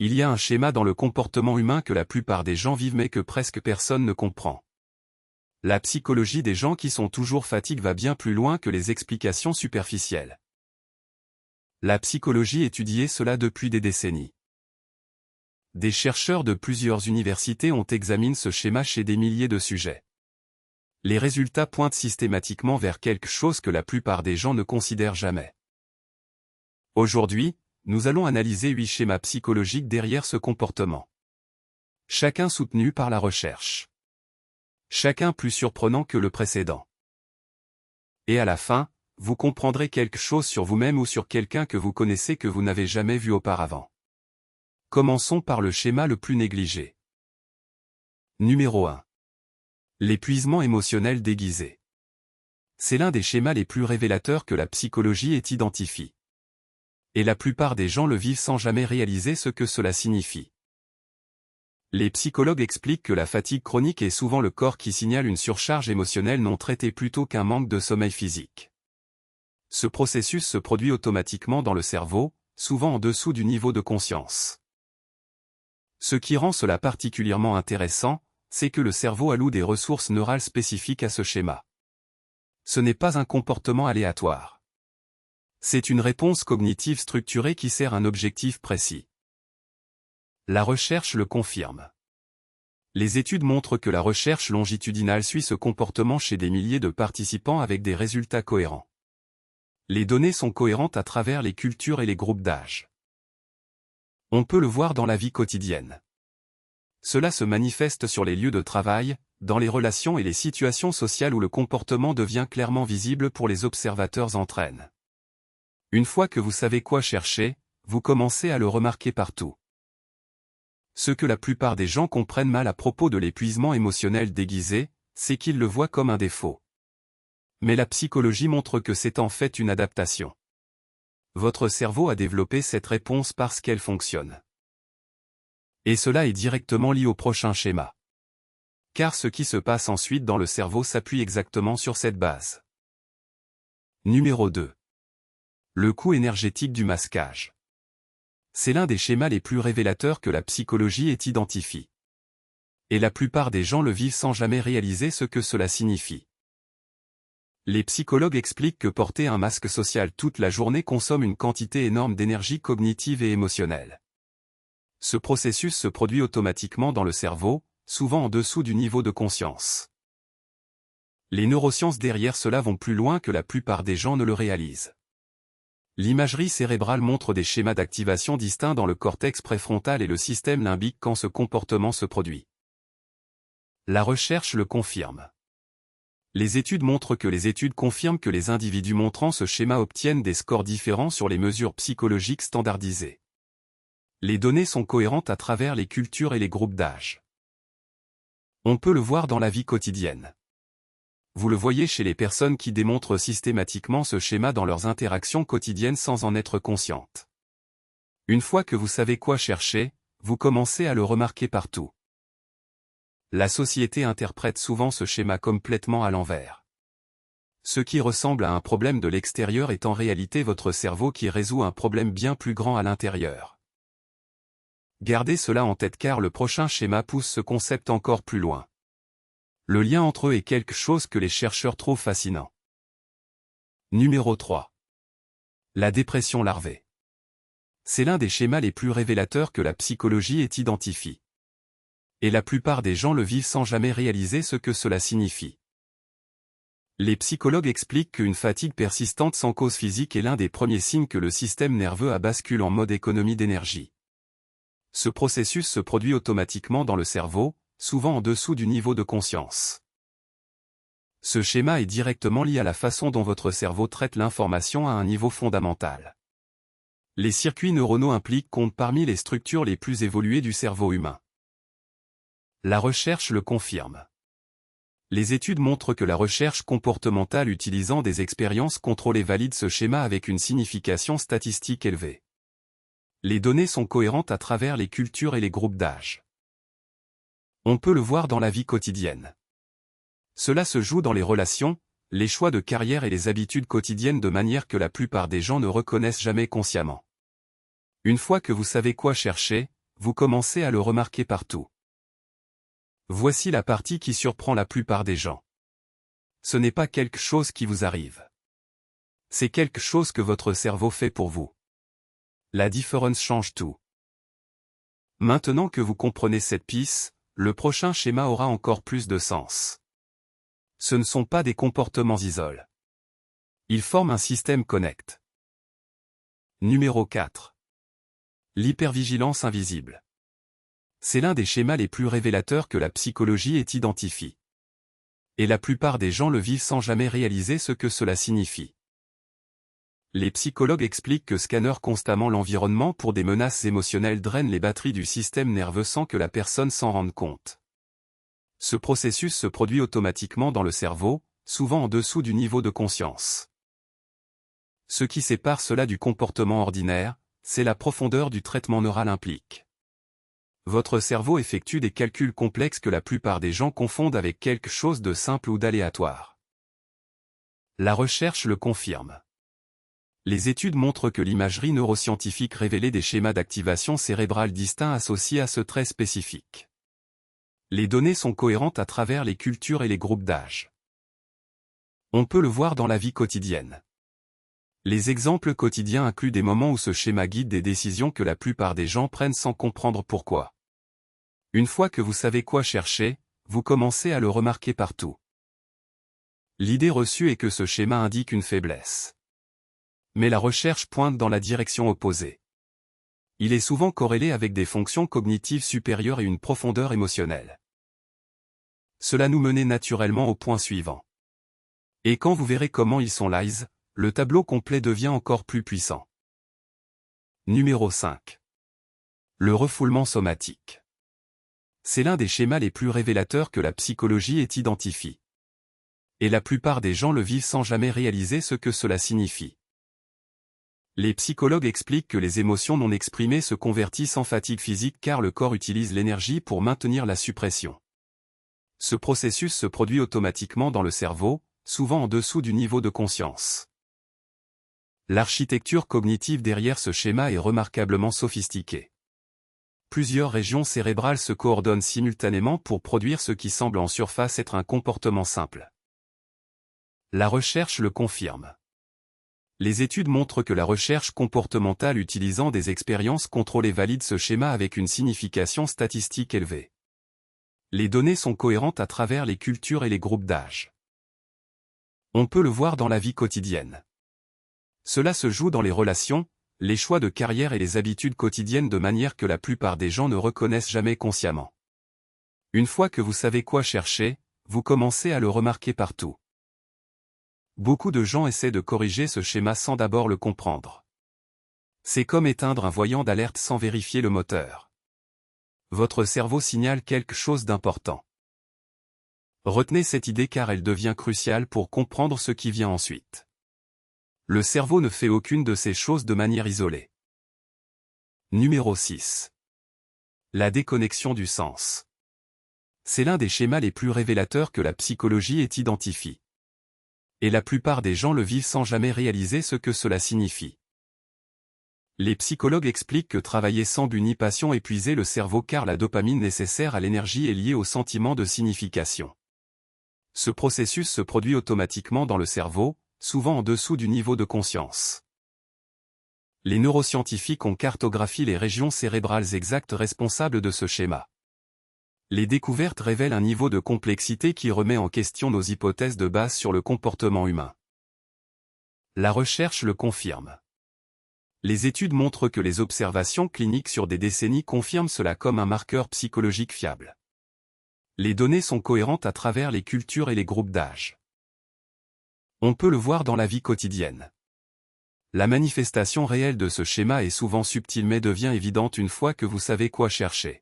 Il y a un schéma dans le comportement humain que la plupart des gens vivent mais que presque personne ne comprend. La psychologie des gens qui sont toujours fatigués va bien plus loin que les explications superficielles. La psychologie étudie cela depuis des décennies. Des chercheurs de plusieurs universités ont examiné ce schéma chez des milliers de sujets. Les résultats pointent systématiquement vers quelque chose que la plupart des gens ne considèrent jamais. Aujourd'hui, nous allons analyser 8 schémas psychologiques derrière ce comportement. Chacun soutenu par la recherche. Chacun plus surprenant que le précédent. Et à la fin, vous comprendrez quelque chose sur vous-même ou sur quelqu'un que vous connaissez que vous n'avez jamais vu auparavant. Commençons par le schéma le plus négligé. Numéro 1. L'épuisement émotionnel déguisé. C'est l'un des schémas les plus révélateurs que la psychologie ait identifié. Et la plupart des gens le vivent sans jamais réaliser ce que cela signifie. Les psychologues expliquent que la fatigue chronique est souvent le corps qui signale une surcharge émotionnelle non traitée plutôt qu'un manque de sommeil physique. Ce processus se produit automatiquement dans le cerveau, souvent en dessous du niveau de conscience. Ce qui rend cela particulièrement intéressant, c'est que le cerveau alloue des ressources neurales spécifiques à ce schéma. Ce n'est pas un comportement aléatoire. C'est une réponse cognitive structurée qui sert un objectif précis. La recherche le confirme. Les études montrent que la recherche longitudinale suit ce comportement chez des milliers de participants avec des résultats cohérents. Les données sont cohérentes à travers les cultures et les groupes d'âge. On peut le voir dans la vie quotidienne. Cela se manifeste sur les lieux de travail, dans les relations et les situations sociales où le comportement devient clairement visible pour les observateurs entraîne. Une fois que vous savez quoi chercher, vous commencez à le remarquer partout. Ce que la plupart des gens comprennent mal à propos de l'épuisement émotionnel déguisé, c'est qu'ils le voient comme un défaut. Mais la psychologie montre que c'est en fait une adaptation. Votre cerveau a développé cette réponse parce qu'elle fonctionne. Et cela est directement lié au prochain schéma. Car ce qui se passe ensuite dans le cerveau s'appuie exactement sur cette base. Numéro 2. Le coût énergétique du masquage. C'est l'un des schémas les plus révélateurs que la psychologie ait identifié. Et la plupart des gens le vivent sans jamais réaliser ce que cela signifie. Les psychologues expliquent que porter un masque social toute la journée consomme une quantité énorme d'énergie cognitive et émotionnelle. Ce processus se produit automatiquement dans le cerveau, souvent en dessous du niveau de conscience. Les neurosciences derrière cela vont plus loin que la plupart des gens ne le réalisent. L'imagerie cérébrale montre des schémas d'activation distincts dans le cortex préfrontal et le système limbique quand ce comportement se produit. La recherche le confirme. Les études montrent que les individus montrant ce schéma obtiennent des scores différents sur les mesures psychologiques standardisées. Les données sont cohérentes à travers les cultures et les groupes d'âge. On peut le voir dans la vie quotidienne. Vous le voyez chez les personnes qui démontrent systématiquement ce schéma dans leurs interactions quotidiennes sans en être conscientes. Une fois que vous savez quoi chercher, vous commencez à le remarquer partout. La société interprète souvent ce schéma complètement à l'envers. Ce qui ressemble à un problème de l'extérieur est en réalité votre cerveau qui résout un problème bien plus grand à l'intérieur. Gardez cela en tête car le prochain schéma pousse ce concept encore plus loin. Le lien entre eux est quelque chose que les chercheurs trouvent fascinant. Numéro 3. La dépression larvée. C'est l'un des schémas les plus révélateurs que la psychologie ait identifié. Et la plupart des gens le vivent sans jamais réaliser ce que cela signifie. Les psychologues expliquent qu'une fatigue persistante sans cause physique est l'un des premiers signes que le système nerveux a basculé en mode économie d'énergie. Ce processus se produit automatiquement dans le cerveau, souvent en dessous du niveau de conscience. Ce schéma est directement lié à la façon dont votre cerveau traite l'information à un niveau fondamental. Les circuits neuronaux impliqués comptent parmi les structures les plus évoluées du cerveau humain. La recherche le confirme. Les études montrent que la recherche comportementale utilisant des expériences contrôlées valide ce schéma avec une signification statistique élevée. Les données sont cohérentes à travers les cultures et les groupes d'âge. On peut le voir dans la vie quotidienne. Cela se joue dans les relations, les choix de carrière et les habitudes quotidiennes de manière que la plupart des gens ne reconnaissent jamais consciemment. Une fois que vous savez quoi chercher, vous commencez à le remarquer partout. Voici la partie qui surprend la plupart des gens. Ce n'est pas quelque chose qui vous arrive. C'est quelque chose que votre cerveau fait pour vous. La différence change tout. Maintenant que vous comprenez cette piste, le prochain schéma aura encore plus de sens. Ce ne sont pas des comportements isolés. Ils forment un système connect. Numéro 4. L'hypervigilance invisible. C'est l'un des schémas les plus révélateurs que la psychologie ait identifié. Et la plupart des gens le vivent sans jamais réaliser ce que cela signifie. Les psychologues expliquent que scanner constamment l'environnement pour des menaces émotionnelles drainent les batteries du système nerveux sans que la personne s'en rende compte. Ce processus se produit automatiquement dans le cerveau, souvent en dessous du niveau de conscience. Ce qui sépare cela du comportement ordinaire, c'est la profondeur du traitement neural implique. Votre cerveau effectue des calculs complexes que la plupart des gens confondent avec quelque chose de simple ou d'aléatoire. La recherche le confirme. Les études montrent que l'imagerie neuroscientifique révélait des schémas d'activation cérébrale distincts associés à ce trait spécifique. Les données sont cohérentes à travers les cultures et les groupes d'âge. On peut le voir dans la vie quotidienne. Les exemples quotidiens incluent des moments où ce schéma guide des décisions que la plupart des gens prennent sans comprendre pourquoi. Une fois que vous savez quoi chercher, vous commencez à le remarquer partout. L'idée reçue est que ce schéma indique une faiblesse. Mais la recherche pointe dans la direction opposée. Il est souvent corrélé avec des fonctions cognitives supérieures et une profondeur émotionnelle. Cela nous menait naturellement au point suivant. Et quand vous verrez comment ils sont lies, le tableau complet devient encore plus puissant. Numéro 5. Le refoulement somatique. C'est l'un des schémas les plus révélateurs que la psychologie ait identifié. Et la plupart des gens le vivent sans jamais réaliser ce que cela signifie. Les psychologues expliquent que les émotions non exprimées se convertissent en fatigue physique car le corps utilise l'énergie pour maintenir la suppression. Ce processus se produit automatiquement dans le cerveau, souvent en dessous du niveau de conscience. L'architecture cognitive derrière ce schéma est remarquablement sophistiquée. Plusieurs régions cérébrales se coordonnent simultanément pour produire ce qui semble en surface être un comportement simple. La recherche le confirme. Les études montrent que la recherche comportementale utilisant des expériences contrôlées valide ce schéma avec une signification statistique élevée. Les données sont cohérentes à travers les cultures et les groupes d'âge. On peut le voir dans la vie quotidienne. Cela se joue dans les relations, les choix de carrière et les habitudes quotidiennes de manière que la plupart des gens ne reconnaissent jamais consciemment. Une fois que vous savez quoi chercher, vous commencez à le remarquer partout. Beaucoup de gens essaient de corriger ce schéma sans d'abord le comprendre. C'est comme éteindre un voyant d'alerte sans vérifier le moteur. Votre cerveau signale quelque chose d'important. Retenez cette idée car elle devient cruciale pour comprendre ce qui vient ensuite. Le cerveau ne fait aucune de ces choses de manière isolée. Numéro 6. La déconnexion du sens. C'est l'un des schémas les plus révélateurs que la psychologie ait identifié. Et la plupart des gens le vivent sans jamais réaliser ce que cela signifie. Les psychologues expliquent que travailler sans but ni passion épuise le cerveau car la dopamine nécessaire à l'énergie est liée au sentiment de signification. Ce processus se produit automatiquement dans le cerveau, souvent en dessous du niveau de conscience. Les neuroscientifiques ont cartographié les régions cérébrales exactes responsables de ce schéma. Les découvertes révèlent un niveau de complexité qui remet en question nos hypothèses de base sur le comportement humain. La recherche le confirme. Les études montrent que les observations cliniques sur des décennies confirment cela comme un marqueur psychologique fiable. Les données sont cohérentes à travers les cultures et les groupes d'âge. On peut le voir dans la vie quotidienne. La manifestation réelle de ce schéma est souvent subtile mais devient évidente une fois que vous savez quoi chercher.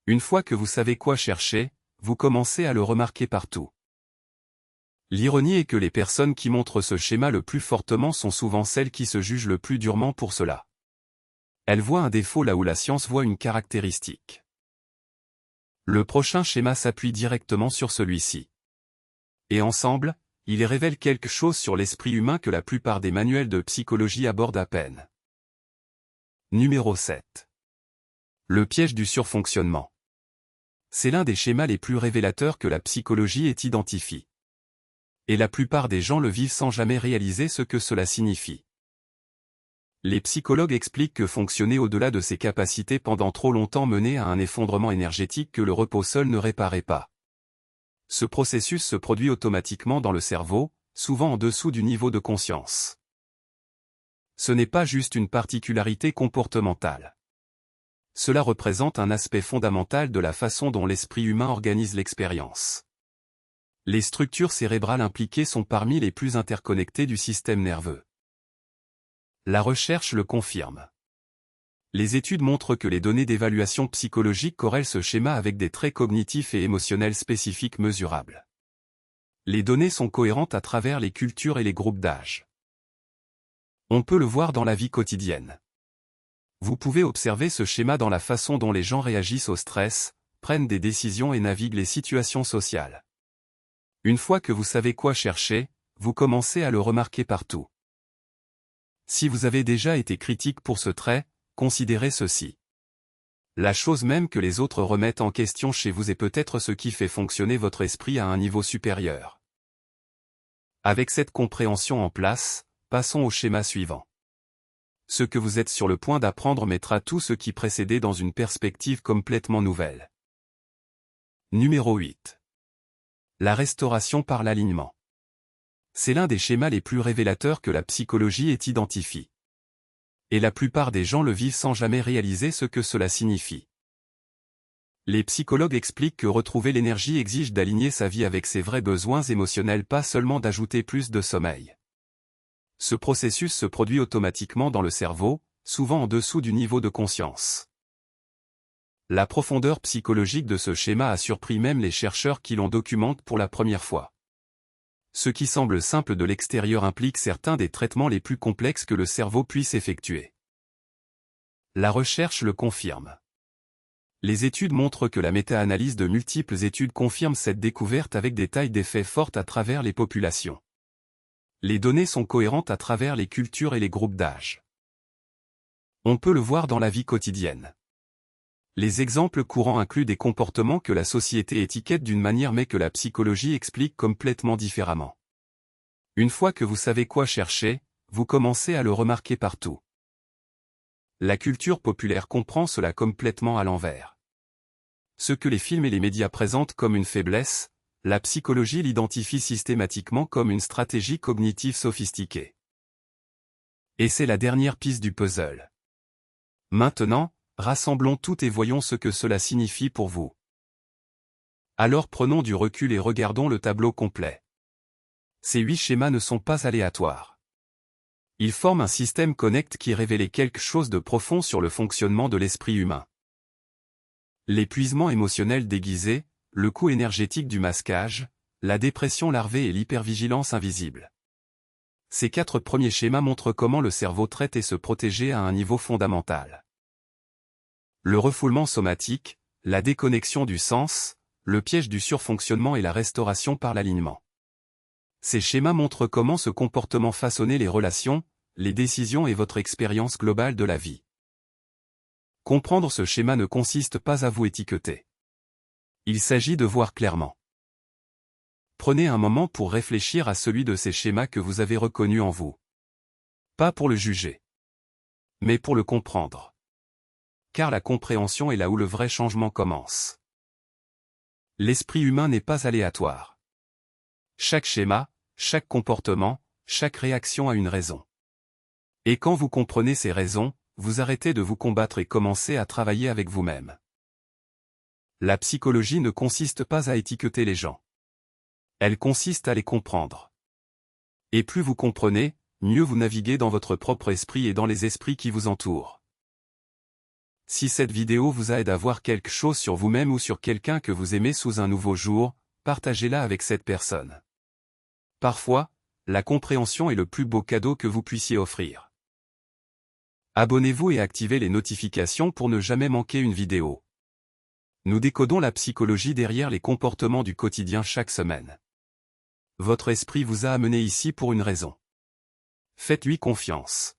Une fois que vous savez quoi chercher, vous commencez à le remarquer partout. L'ironie est que les personnes qui montrent ce schéma le plus fortement sont souvent celles qui se jugent le plus durement pour cela. Elles voient un défaut là où la science voit une caractéristique. Le prochain schéma s'appuie directement sur celui-ci. Et ensemble, il révèle quelque chose sur l'esprit humain que la plupart des manuels de psychologie abordent à peine. Numéro 7. Le piège du surfonctionnement. C'est l'un des schémas les plus révélateurs que la psychologie ait identifié. Et la plupart des gens le vivent sans jamais réaliser ce que cela signifie. Les psychologues expliquent que fonctionner au-delà de ses capacités pendant trop longtemps menait à un effondrement énergétique que le repos seul ne réparait pas. Ce processus se produit automatiquement dans le cerveau, souvent en dessous du niveau de conscience. Ce n'est pas juste une particularité comportementale. Cela représente un aspect fondamental de la façon dont l'esprit humain organise l'expérience. Les structures cérébrales impliquées sont parmi les plus interconnectées du système nerveux. La recherche le confirme. Les études montrent que les données d'évaluation psychologique corrèlent ce schéma avec des traits cognitifs et émotionnels spécifiques mesurables. Les données sont cohérentes à travers les cultures et les groupes d'âge. On peut le voir dans la vie quotidienne. Vous pouvez observer ce schéma dans la façon dont les gens réagissent au stress, prennent des décisions et naviguent les situations sociales. Une fois que vous savez quoi chercher, vous commencez à le remarquer partout. Si vous avez déjà été critique pour ce trait, considérez ceci. La chose même que les autres remettent en question chez vous est peut-être ce qui fait fonctionner votre esprit à un niveau supérieur. Avec cette compréhension en place, passons au schéma suivant. Ce que vous êtes sur le point d'apprendre mettra tout ce qui précédait dans une perspective complètement nouvelle. Numéro 8. La restauration par l'alignement. C'est l'un des schémas les plus révélateurs que la psychologie ait identifié. Et la plupart des gens le vivent sans jamais réaliser ce que cela signifie. Les psychologues expliquent que retrouver l'énergie exige d'aligner sa vie avec ses vrais besoins émotionnels, pas seulement d'ajouter plus de sommeil. Ce processus se produit automatiquement dans le cerveau, souvent en dessous du niveau de conscience. La profondeur psychologique de ce schéma a surpris même les chercheurs qui l'ont documenté pour la première fois. Ce qui semble simple de l'extérieur implique certains des traitements les plus complexes que le cerveau puisse effectuer. La recherche le confirme. Les études montrent que la méta-analyse de multiples études confirme cette découverte avec des tailles d'effets fortes à travers les populations. Les données sont cohérentes à travers les cultures et les groupes d'âge. On peut le voir dans la vie quotidienne. Les exemples courants incluent des comportements que la société étiquette d'une manière mais que la psychologie explique complètement différemment. Une fois que vous savez quoi chercher, vous commencez à le remarquer partout. La culture populaire comprend cela complètement à l'envers. Ce que les films et les médias présentent comme une faiblesse, la psychologie l'identifie systématiquement comme une stratégie cognitive sophistiquée. Et c'est la dernière piste du puzzle. Maintenant, rassemblons tout et voyons ce que cela signifie pour vous. Alors prenons du recul et regardons le tableau complet. Ces 8 schémas ne sont pas aléatoires. Ils forment un système connecté qui révèle quelque chose de profond sur le fonctionnement de l'esprit humain. L'épuisement émotionnel déguisé, le coût énergétique du masquage, la dépression larvée et l'hypervigilance invisible. Ces 4 premiers schémas montrent comment le cerveau traite et se protéger à un niveau fondamental. Le refoulement somatique, la déconnexion du sens, le piège du surfonctionnement et la restauration par l'alignement. Ces schémas montrent comment ce comportement façonnait les relations, les décisions et votre expérience globale de la vie. Comprendre ce schéma ne consiste pas à vous étiqueter. Il s'agit de voir clairement. Prenez un moment pour réfléchir à celui de ces schémas que vous avez reconnu en vous. Pas pour le juger, mais pour le comprendre. Car la compréhension est là où le vrai changement commence. L'esprit humain n'est pas aléatoire. Chaque schéma, chaque comportement, chaque réaction a une raison. Et quand vous comprenez ces raisons, vous arrêtez de vous combattre et commencez à travailler avec vous-même. La psychologie ne consiste pas à étiqueter les gens. Elle consiste à les comprendre. Et plus vous comprenez, mieux vous naviguez dans votre propre esprit et dans les esprits qui vous entourent. Si cette vidéo vous aide à voir quelque chose sur vous-même ou sur quelqu'un que vous aimez sous un nouveau jour, partagez-la avec cette personne. Parfois, la compréhension est le plus beau cadeau que vous puissiez offrir. Abonnez-vous et activez les notifications pour ne jamais manquer une vidéo. Nous décodons la psychologie derrière les comportements du quotidien chaque semaine. Votre esprit vous a amené ici pour une raison. Faites-lui confiance.